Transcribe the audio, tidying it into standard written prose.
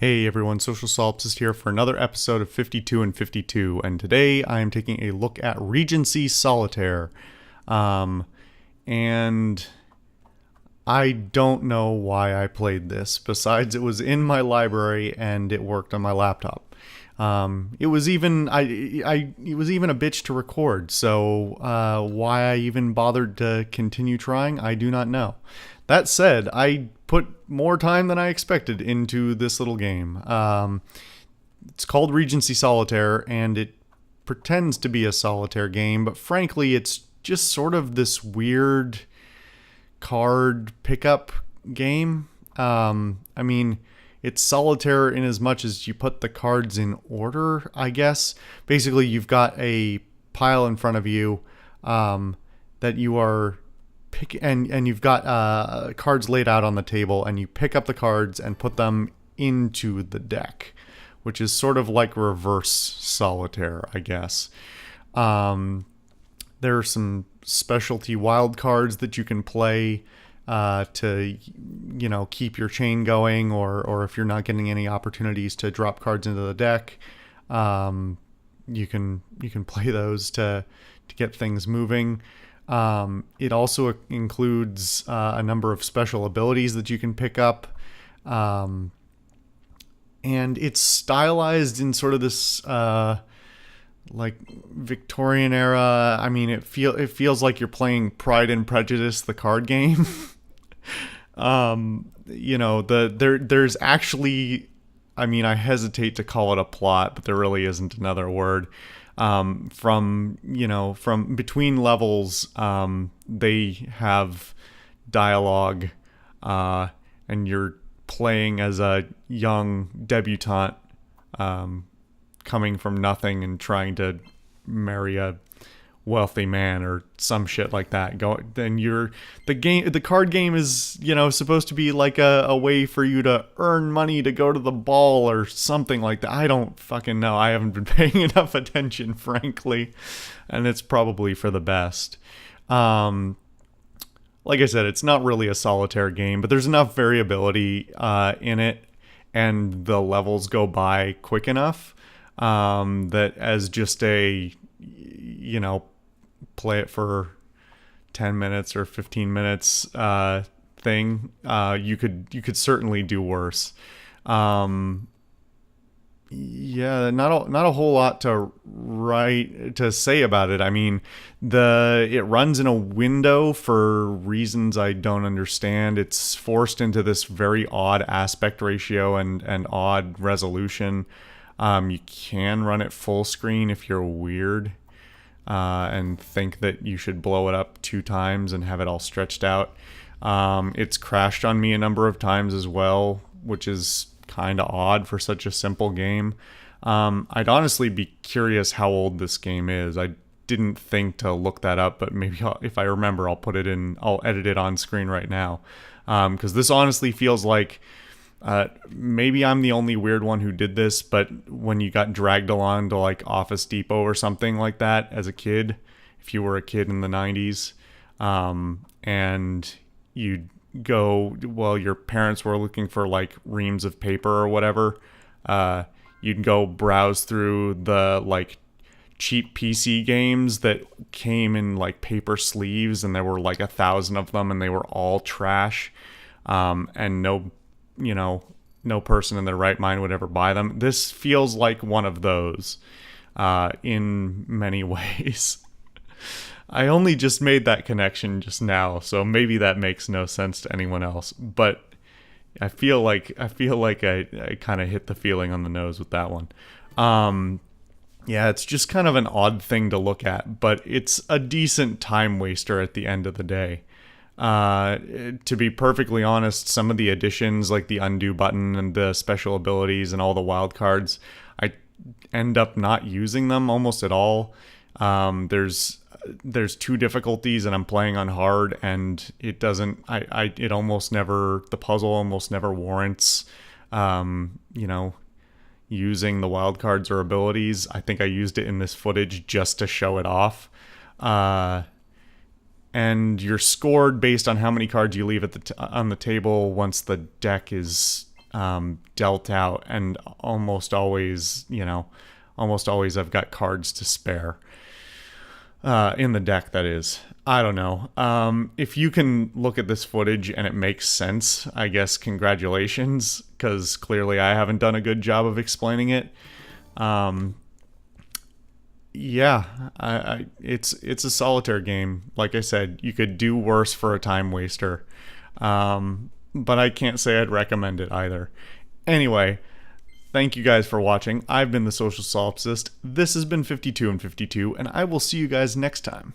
Hey everyone, Social Solipsist here for another episode of 52 and 52, and today I am taking a look at Regency Solitaire. And I don't know why I played this, besides it was in my library and it worked on my laptop. It was even it was even a bitch to record, so why I even bothered to continue trying, I do not know. That said, I put more time than I expected into this little game. It's called Regency Solitaire, and it pretends to be a solitaire game, but frankly, it's just sort of this weird card pickup game. I mean, it's solitaire in as much as you put the cards in order, I guess. Basically, you've got a pile in front of you that you are and you've got cards laid out on the table, and you pick up the cards and put them into the deck, which is sort of like reverse solitaire, I guess. There are some specialty wild cards that you can play to, keep your chain going, or if you're not getting any opportunities to drop cards into the deck, you can play those to get things moving. It also includes a number of special abilities that you can pick up. And it's stylized in sort of this like Victorian era. I mean, it feels like you're playing Pride and Prejudice, the card game. There's actually, I mean, I hesitate to call it a plot, but there really isn't another word. From between levels, they have dialogue, and you're playing as a young debutante, coming from nothing and trying to marry a wealthy man or some shit like that. The card game is, supposed to be like a way for you to earn money to go to the ball or something like that. I don't fucking know. I haven't been paying enough attention, frankly, and it's probably for the best. Like I said, it's not really a solitaire game, but there's enough variability in it, and the levels go by quick enough that as just a play it for 10 minutes or 15 minutes thing, you could certainly do worse. Not a whole lot to say about it. I mean, it runs in a window for reasons I don't understand. It's forced into this very odd aspect ratio and odd resolution. You can run it full screen if you're weird and think that you should blow it up 2 times and have it all stretched out. It's crashed on me a number of times as well, which is kind of odd for such a simple game. I'd honestly be curious how old this game is. I didn't think to look that up, but maybe if I remember, I'll edit it on screen right now. Because this honestly feels like maybe I'm the only weird one who did this, but when you got dragged along to like Office Depot or something like that as a kid, if you were a kid in the 90s, and you'd go, well, your parents were looking for like reams of paper or whatever, you'd go browse through the like cheap PC games that came in like paper sleeves, and there were like 1,000 of them, and they were all trash, and no person in their right mind would ever buy them. This feels like one of those in many ways. I only just made that connection just now, so maybe that makes no sense to anyone else, but I feel like I kind of hit the feeling on the nose with that one. Yeah, it's just kind of an odd thing to look at, but it's a decent time waster at the end of the day. To be perfectly honest, some of the additions, like the undo button and the special abilities and all the wild cards, I end up not using them almost at all. There's 2 difficulties, and I'm playing on hard, and it doesn't. It almost never. The puzzle almost never warrants, using the wild cards or abilities. I think I used it in this footage just to show it off. And you're scored based on how many cards you leave at on the table once the deck is dealt out, and almost always, I've got cards to spare in the deck, that is. I don't know. If you can look at this footage and it makes sense, I guess congratulations, because clearly I haven't done a good job of explaining it. Yeah, it's a solitaire game. Like I said, you could do worse for a time waster. But I can't say I'd recommend it either. Anyway, thank you guys for watching. I've been the Social Solipsist. This has been 52 and 52, and I will see you guys next time.